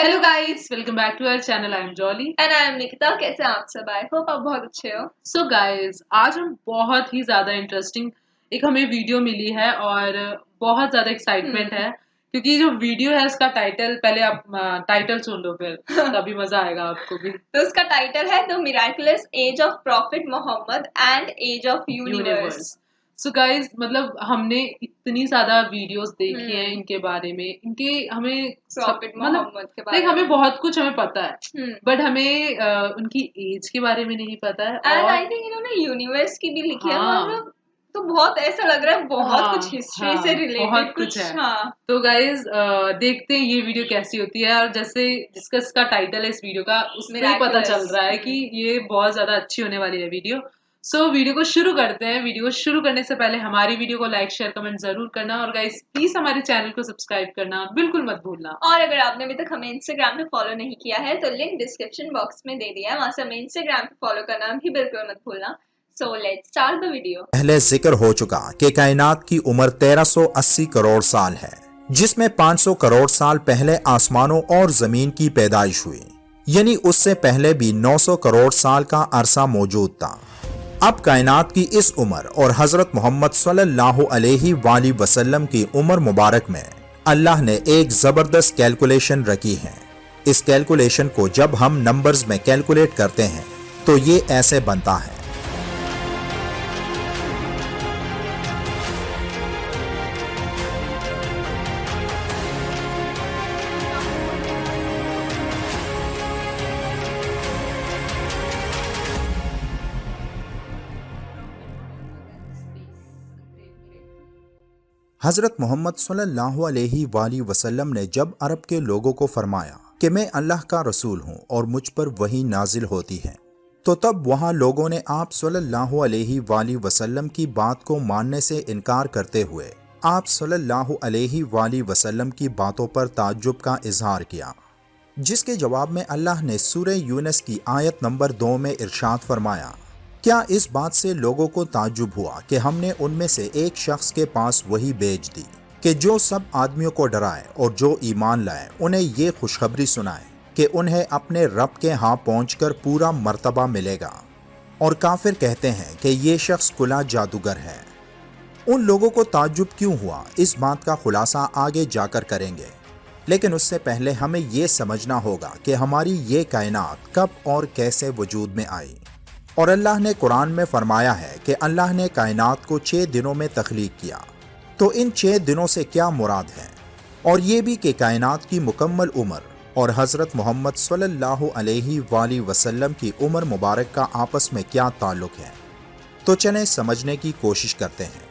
Hello guys, welcome back to our channel. I am Jolly and I am Nikita. कैसे हैं आप सब? आई होप आप बहुत अच्छे हो। सो गाइस, आज हम बहुत ही ज़्यादा इंटरेस्टिंग एक हमें वीडियो मिली है और बहुत ज़्यादा एक्साइटमेंट है क्योंकि जो वीडियो है उसका टाइटल, पहले आप टाइटल सुन लो फिर तभी मज़ा आएगा आपको भी। तो उसका टाइटल है the miraculous age of prophet Muhammad and age of universe. So guys, मतलब हमने इतनी ज्यादा वीडियोस देखी हैं इनके बारे में, इनके हमें प्रॉफिट मतलब मोहम्मद के बारे लाइक में हमें बहुत कुछ हमें पता है बट हमें उनकी एज के बारे में नहीं पता है। एंड और आई थिंक इन्होंने यूनिवर्स की भी लिखी है। हाँ, मतलब तो बहुत ऐसा लग रहा है बहुत हाँ, कुछ हिस्ट्री हाँ, से बहुत रिलेटेड कुछ है। हाँ। तो गाइज देखते हैं ये वीडियो कैसी होती है, और जैसे जिसका इसका टाइटल है इस वीडियो का, उससे ही पता चल रहा है कि ये बहुत ज्यादा अच्छी होने वाली है वीडियो। सो वीडियो को शुरू करते हैं। वीडियो को शुरू करने से पहले हमारी वीडियो को लाइक शेयर कमेंट जरूर करना, और गाइज प्लीज हमारे चैनल को सब्सक्राइब करना बिल्कुल मत भूलना। और अगर आपने अभी तक हमें इंस्टाग्राम पे फॉलो नहीं किया है तो लिंक डिस्क्रिप्शन बॉक्स में दे दिया है, वहां से हमें इंस्टाग्राम पे फॉलो करना भी बिल्कुल मत भूलना। So let's start the video. पहले जिक्र हो चुका कि कायनात की उम्र 1380 करोड़ साल है, जिसमें 500 करोड़ साल पहले आसमानों और जमीन की पैदाइश हुई, यानी उससे पहले भी 900 करोड़ साल का अरसा मौजूद था। अब कायनात की इस उम्र और हजरत मोहम्मद सल्लल्लाहु अलैहि वसल्लम की उम्र मुबारक में अल्लाह ने एक जबरदस्त कैलकुलेशन रखी है। इस कैलकुलेशन को जब हम नंबर्स में कैलकुलेट करते हैं तो ये ऐसे बनता है। हजरत मोहम्मद सल्लल्लाहु अलैहि वसल्लम ने जब अरब के लोगों को फरमाया कि मैं अल्लाह का रसूल हूँ और मुझ पर वही नाजिल होती है, तो तब वहाँ लोगों ने आप सल्लल्लाहु अलैहि वसल्लम की बात को मानने से इनकार करते हुए आप सल्लल्लाहु अलैहि वसल्लम की बातों पर ताज्जुब का इजहार किया, जिसके जवाब में अल्लाह ने सूरह यूनुस की आयत नंबर 2 में इरशाद फरमाया, क्या इस बात से लोगों को ताज्जुब हुआ कि हमने उनमें से एक शख्स के पास वही भेज दी कि जो सब आदमियों को डराए और जो ईमान लाए उन्हें ये खुशखबरी सुनाए कि उन्हें अपने रब के यहाँ पहुंचकर पूरा मर्तबा मिलेगा। और काफिर कहते हैं कि ये शख्स खुला जादूगर है। उन लोगों को ताज्जुब क्यों हुआ, इस बात का खुलासा आगे जाकर करेंगे, लेकिन उससे पहले हमें ये समझना होगा कि हमारी ये कायनात कब और कैसे वजूद में आई। और अल्लाह ने कुरान में फरमाया है कि अल्लाह ने कायनात को 6 दिनों में तख्लीक किया। तो इन 6 दिनों से क्या मुराद है, और ये भी कि कायनात की मुकम्मल उम्र और हज़रत मोहम्मद सल्लल्लाहु अलैहि वसल्लम की उम्र मुबारक का आपस में क्या ताल्लुक है। तो चलें समझने की कोशिश करते हैं।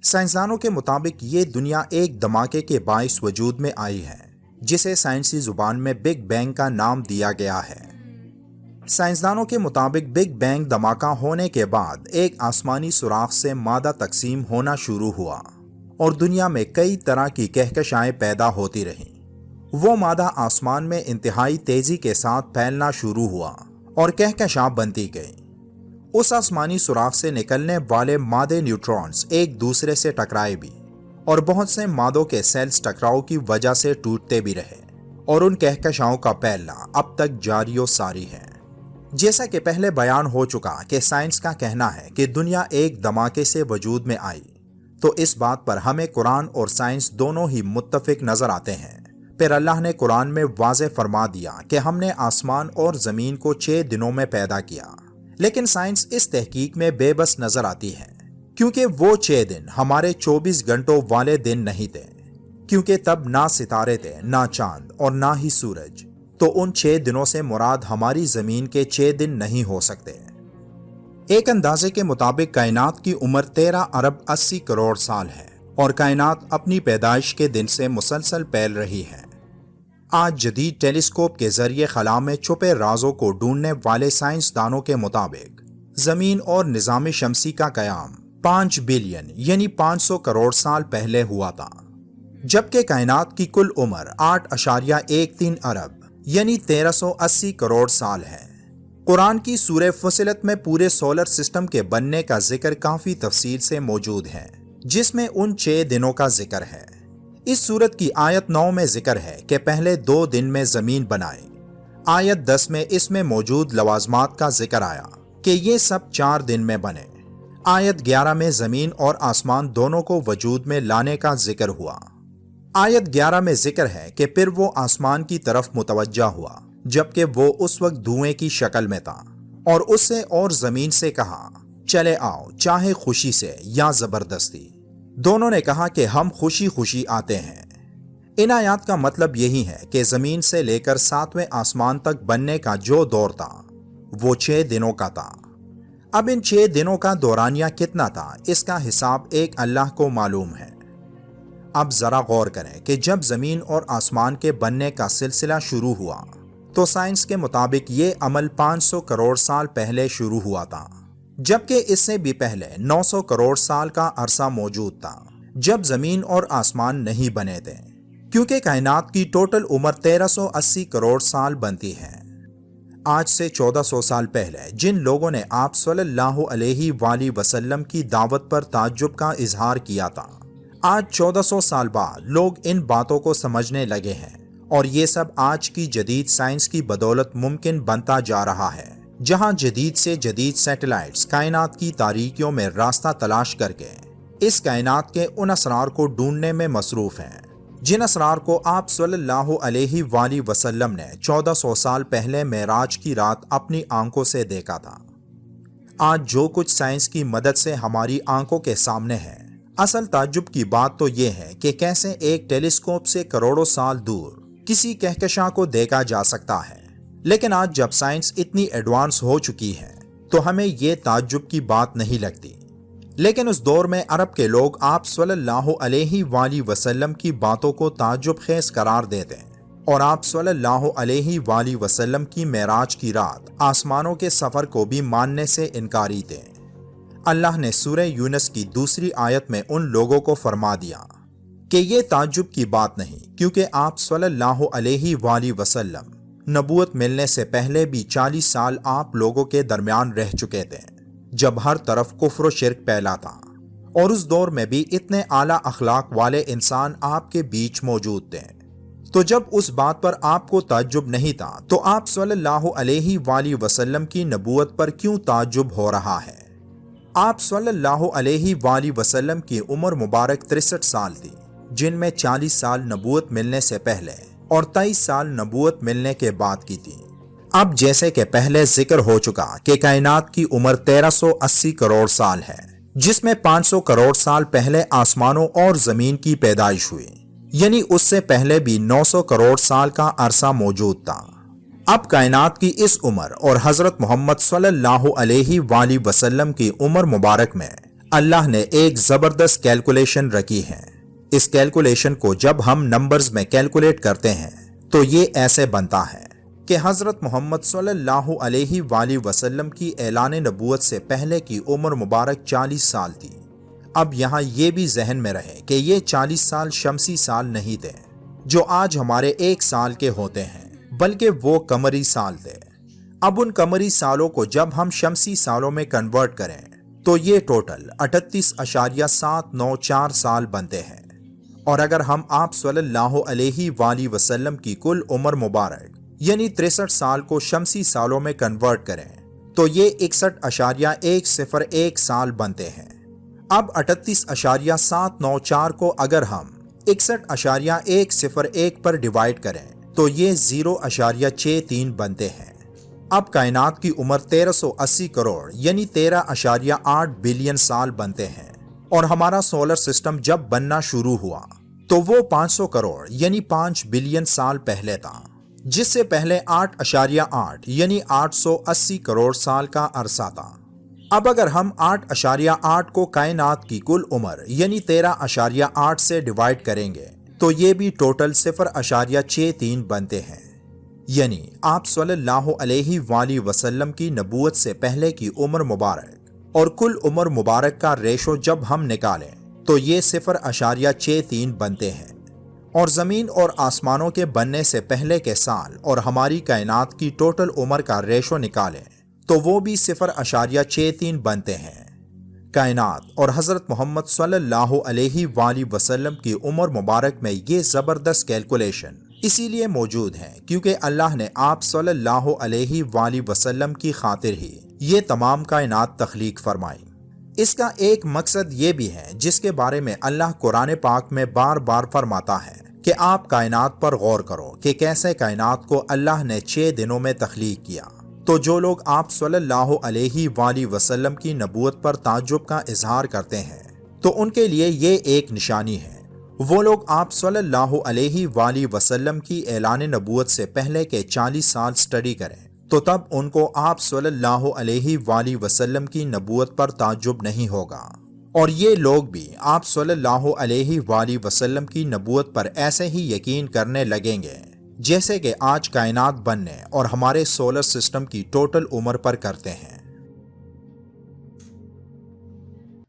साइंसदानों के मुताबिक ये दुनिया एक धमाके के बाइस वजूद में आई है, जिसे साइंसी जुबान में बिग बैंग का नाम दिया गया है। साइंसदानों के मुताबिक बिग बैंग धमाका होने के बाद एक आसमानी सुराख से मादा तकसीम होना शुरू हुआ और दुनिया में कई तरह की कहकशाएं पैदा होती रहीं। वो मादा आसमान में इंतहाई तेजी के साथ फैलना शुरू हुआ और कहकशां बनती गई। उस आसमानी सुराख से निकलने वाले मादे न्यूट्रॉन्स एक दूसरे से टकराए भी, और बहुत से मादों के सेल्स टकराव की वजह से टूटते भी रहे, और उन कहकशाओं का फैलना अब तक जारी सारी है। जैसा कि पहले बयान हो चुका कि साइंस का कहना है कि दुनिया एक धमाके से वजूद में आई, तो इस बात पर हमें कुरान और साइंस दोनों ही मुत्तफिक नजर आते हैं। फिर अल्लाह ने कुरान में वाज़े फरमा दिया कि हमने आसमान और ज़मीन को 6 दिनों में पैदा किया, लेकिन साइंस इस तहकीक में बेबस नजर आती है, क्योंकि वो 6 दिन हमारे 24 घंटों वाले दिन नहीं थे, क्योंकि तब ना सितारे थे, ना चांद और ना ही सूरज। तो उन 6 दिनों से मुराद हमारी जमीन के 6 दिन नहीं हो सकते। एक अंदाजे के मुताबिक कायनात की उम्र 13 अरब 80 करोड़ साल है, और कायनात अपनी पैदाइश के दिन से मुसलसल फैल रही है। आज जदीद टेलीस्कोप के जरिए खला में छुपे राजों को ढूंढने वाले साइंसदानों के मुताबिक जमीन और निजाम शमसी का कयाम 5 बिलियन यानी 500 करोड़ साल पहले हुआ था, जबकि कायनात की कुल उम्र 8.13 अरब यानी 1380 करोड़ साल है। कुरान की सूरह फुसिलत में पूरे सोलर सिस्टम के बनने का जिक्र काफी तफसील से मौजूद है, जिसमें उन 6 दिनों का जिक्र है। اس صورت کی آیت 9 میں ذکر ہے کہ پہلے 2 دن میں زمین بنائی۔ آیت 10 میں اس میں موجود لوازمات کا ذکر آیا کہ یہ سب 4 دن میں بنے۔ آیت 11 میں زمین اور آسمان دونوں کو وجود میں لانے کا ذکر ہوا۔ آیت 11 میں ذکر ہے کہ پھر وہ آسمان کی طرف متوجہ ہوا جبکہ وہ اس وقت دھوئیں کی شکل میں تھا، اور اس سے اور زمین سے کہا چلے آؤ، چاہے خوشی سے یا زبردستی۔ دونوں نے کہا کہ ہم خوشی خوشی آتے ہیں۔ ان آیات کا مطلب یہی ہے کہ زمین سے لے کر 7ویں آسمان تک بننے کا جو دور تھا وہ 6 دنوں کا تھا۔ اب ان 6 دنوں کا دورانیہ کتنا تھا اس کا حساب ایک اللہ کو معلوم ہے۔ اب ذرا غور کریں کہ جب زمین اور آسمان کے بننے کا سلسلہ شروع ہوا تو سائنس کے مطابق یہ عمل 500 کروڑ سال پہلے شروع ہوا تھا، جبکہ اس سے بھی پہلے 900 کروڑ سال کا عرصہ موجود تھا جب زمین اور آسمان نہیں بنے تھے، کیونکہ کائنات کی ٹوٹل عمر 1380 کروڑ سال بنتی ہے۔ آج سے 1400 سال پہلے جن لوگوں نے آپ صلی اللہ علیہ وآلہ وسلم کی دعوت پر تعجب کا اظہار کیا تھا، آج 1400 سال بعد لوگ ان باتوں کو سمجھنے لگے ہیں، اور یہ سب آج کی جدید سائنس کی بدولت ممکن بنتا جا رہا ہے، جہاں جدید سے جدید سیٹلائٹس کائنات کی تاریکیوں میں راستہ تلاش کر کے اس کائنات کے ان اسرار کو ڈھونڈنے میں مصروف ہیں جن اسرار کو آپ صلی اللہ علیہ وآلہ وسلم نے 1400 سال پہلے معراج کی رات اپنی آنکھوں سے دیکھا تھا۔ آج جو کچھ سائنس کی مدد سے ہماری آنکھوں کے سامنے ہے، اصل تعجب کی بات تو یہ ہے کہ کیسے ایک ٹیلیسکوپ سے کروڑوں سال دور کسی کہکشاں کو دیکھا جا سکتا ہے، لیکن آج جب سائنس اتنی ایڈوانس ہو چکی ہے تو ہمیں یہ تعجب کی بات نہیں لگتی۔ لیکن اس دور میں عرب کے لوگ آپ صلی اللہ علیہ وآلہ وسلم کی باتوں کو تعجب خیز قرار دیتے ہیں، اور آپ صلی اللہ علیہ وآلہ وسلم کی معراج کی رات آسمانوں کے سفر کو بھی ماننے سے انکاری تھے۔ اللہ نے سورہ یونس کی 2 آیت میں ان لوگوں کو فرما دیا کہ یہ تعجب کی بات نہیں، کیونکہ آپ صلی اللہ علیہ وآلہ وسلم نبوت ملنے سے پہلے بھی 40 سال آپ لوگوں کے درمیان رہ چکے تھے جب ہر طرف کفر و شرک پھیلا تھا، اور اس دور میں بھی اتنے اعلیٰ اخلاق والے انسان آپ کے بیچ موجود تھے۔ تو جب اس بات پر آپ کو تعجب نہیں تھا تو آپ صلی اللہ علیہ وآلہ وسلم کی نبوت پر کیوں تعجب ہو رہا ہے؟ آپ صلی اللہ علیہ وآلہ وسلم کی عمر مبارک 63 سال تھی، جن میں 40 سال نبوت ملنے سے پہلے اور 23 سال نبوت ملنے کے بعد کی تھی۔ اب جیسے کہ پہلے ذکر ہو چکا کہ کائنات کی عمر 1380 کروڑ سال ہے، جس میں 500 کروڑ سال پہلے آسمانوں اور زمین کی پیدائش ہوئی، یعنی اس سے پہلے بھی 900 کروڑ سال کا عرصہ موجود تھا۔ اب کائنات کی اس عمر اور حضرت محمد صلی اللہ علیہ وآلہ وسلم کی عمر مبارک میں اللہ نے ایک زبردست کیلکولیشن رکھی ہے۔ اس کیلکولیشن کو جب ہم نمبرز میں کیلکولیٹ کرتے ہیں تو یہ ایسے بنتا ہے کہ حضرت محمد صلی اللہ علیہ وآلہ وسلم کی اعلان نبوت سے پہلے کی عمر مبارک 40 سال تھی۔ اب یہاں یہ بھی ذہن میں رہے کہ یہ 40 سال شمسی سال نہیں تھے جو آج ہمارے 1 سال کے ہوتے ہیں، بلکہ وہ قمری سال تھے۔ اب ان قمری سالوں کو جب ہم شمسی سالوں میں کنورٹ کریں تو یہ ٹوٹل 38.794 سال بنتے ہیں، اور اگر ہم آپ صلی اللہ علیہ وآلہ وسلم کی کل عمر مبارک یعنی 63 سال کو شمسی سالوں میں کنورٹ کریں تو یہ 61.101 سال بنتے ہیں۔ اب 38.794 کو اگر ہم 61.101 پر ڈیوائڈ کریں تو یہ 0.63 بنتے ہیں۔ اب کائنات کی عمر 1380 کروڑ یعنی 13.8 بلین سال بنتے ہیں، اور ہمارا سولر سسٹم جب بننا شروع ہوا تو وہ 500 کروڑ یعنی 5 بلین سال پہلے تھا، جس سے پہلے 8.8 یعنی 880 کروڑ سال کا عرصہ تھا۔ اب اگر ہم 8.8 کو کائنات کی کل عمر یعنی 13.8 سے ڈیوائڈ کریں گے تو یہ بھی ٹوٹل 0.63 بنتے ہیں، یعنی آپ صلی اللہ علیہ وآلہ وسلم کی نبوت سے پہلے کی عمر مبارک اور کل عمر مبارک کا ریشو جب ہم نکالیں تو یہ 0.63 بنتے ہیں، اور زمین اور آسمانوں کے بننے سے پہلے کے سال اور ہماری کائنات کی ٹوٹل عمر کا ریشو نکالیں تو وہ بھی 0.63 بنتے ہیں۔ कायनात और हज़रत मोहम्मद सल्लल्लाहु अलैहि वसल्लम की उम्र मुबारक में ये ज़बरदस्त कैलकुलेशन इसीलिए मौजूद है क्योंकि अल्लाह ने आप सल्लल्लाहु अलैहि वसल्लम की खातिर ही ये तमाम कायनात तख्लीक फरमाई। इसका एक मकसद ये भी है जिसके बारे में अल्लाह कुरान पाक में बार बार फरमाता है कि आप कायनात पर गौर करो कि कैसे कायनात को अल्लाह ने 6 दिनों में तख्लीक किया। तो जो लोग आप सल्लल्लाहु अलैहि वसल्लम की नबूवत पर ताज्जुब का इजहार करते हैं तो उनके लिए ये एक निशानी है। वो लोग आप सल्लल्लाहु अलैहि वसल्लम की ऐलान नबूवत से पहले के 40 साल स्टडी करें तो तब उनको आप सल्लल्लाहु अलैहि वसल्लम की नबूवत पर ताज्जुब नहीं होगा। और ये लोग भी आप सल्लल्लाहु अलैहि वसल्लम की नबूवत पर ऐसे ही यकीन करने लगेंगे जैसे कि आज कायनात बनने और हमारे सोलर सिस्टम की टोटल उम्र पर करते हैं।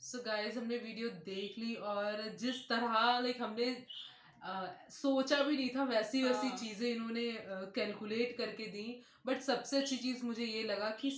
सो गाइस, हमने वीडियो देख ली और जिस तरह हमने सोचा भी नहीं था वैसी चीज़ें इन्होंने कैलकुलेट करके दी। बट सबसे अच्छी चीज़ मुझे ये लगा कि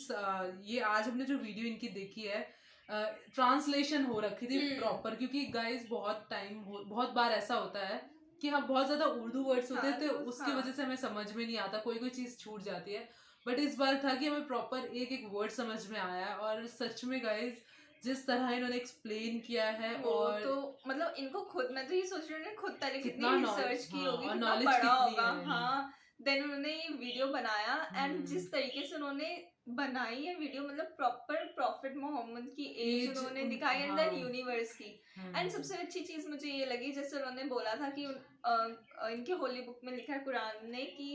ये आज हमने जो वीडियो इनकी देखी है ट्रांसलेशन हो रखी थी प्रॉपर, क्योंकि गाइस बहुत बार ऐसा होता है कि हम बहुत ज़्यादा उर्दू वर्ड्स होते हैं तो उसकी वजह से हमें समझ में नहीं आता, कोई चीज़ छूट जाती है। बट इस बार था कि हमें प्रॉपर एक एक वर्ड समझ में आया और सच में गाइस जिस तरह इन्होंने एक्सप्लेन किया है और तो मतलब इनको खुद, मैं तो ये सोच रही हूँ खुद पहले कितनी कितना रिसर्च की होगी, और कितना नॉलेज पढ़ा कितनी होगा। है। हाँ, देन उन्होंने ये वीडियो बनाया एंड जिस तरीके से उन्होंने बनाई है वीडियो, मतलब प्रॉपर प्रॉफिट मोहम्मद की एज उन्होंने दिखाई एंड देन यूनिवर्स की। एंड सबसे अच्छी चीज मुझे ये लगी जैसे उन्होंने बोला था कि इनके होली बुक में लिखा है कुरान ने कि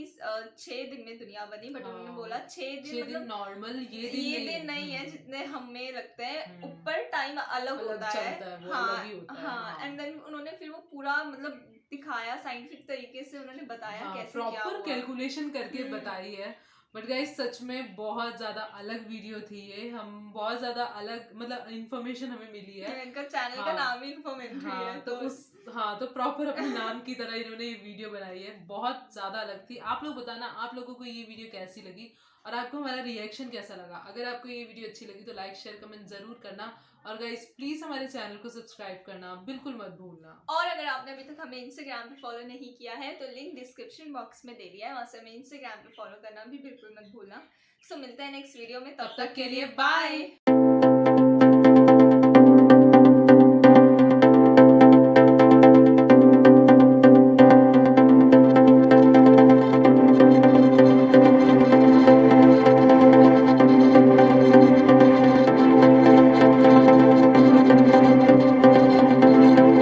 6 दिन में दुनिया बनी, बट उन्होंने बोला 6 दिन मतलब नॉर्मल ये दिन नहीं है जितने हमें लगते हैं, ऊपर टाइम अलग होता है। हाँ, एंड देन उन्होंने फिर वो पूरा मतलब दिखाया, साइंटिफिक तरीके से उन्होंने बताया कैसे क्या हुआ, प्रॉपर कैलकुलेशन करके बताई है। बट गाइस सच में बहुत ज्यादा अलग वीडियो थी ये, हम बहुत ज्यादा अलग मतलब इन्फॉर्मेशन हमें मिली है। इनका चैनल का नाम ही इन्फॉर्मेटरी है तो प्रॉपर अपने नाम की तरह इन्होंने ये वीडियो बनाई है, बहुत ज्यादा अलग थी। आप लोग बताना आप लोगों को ये वीडियो कैसी लगी और आपको हमारा रिएक्शन कैसा लगा। अगर आपको ये वीडियो अच्छी लगी तो लाइक शेयर कमेंट जरूर करना और गाइस प्लीज हमारे चैनल को सब्सक्राइब करना बिल्कुल मत भूलना। और अगर आपने अभी तक हमें इंस्टाग्राम पे फॉलो नहीं किया है तो लिंक डिस्क्रिप्शन बॉक्स में दे दिया है, वहां से हमें इंस्टाग्राम पे फॉलो करना भी बिल्कुल मत भूलना। सो मिलते हैं नेक्स्ट वीडियो में, तब तक के लिए बाय।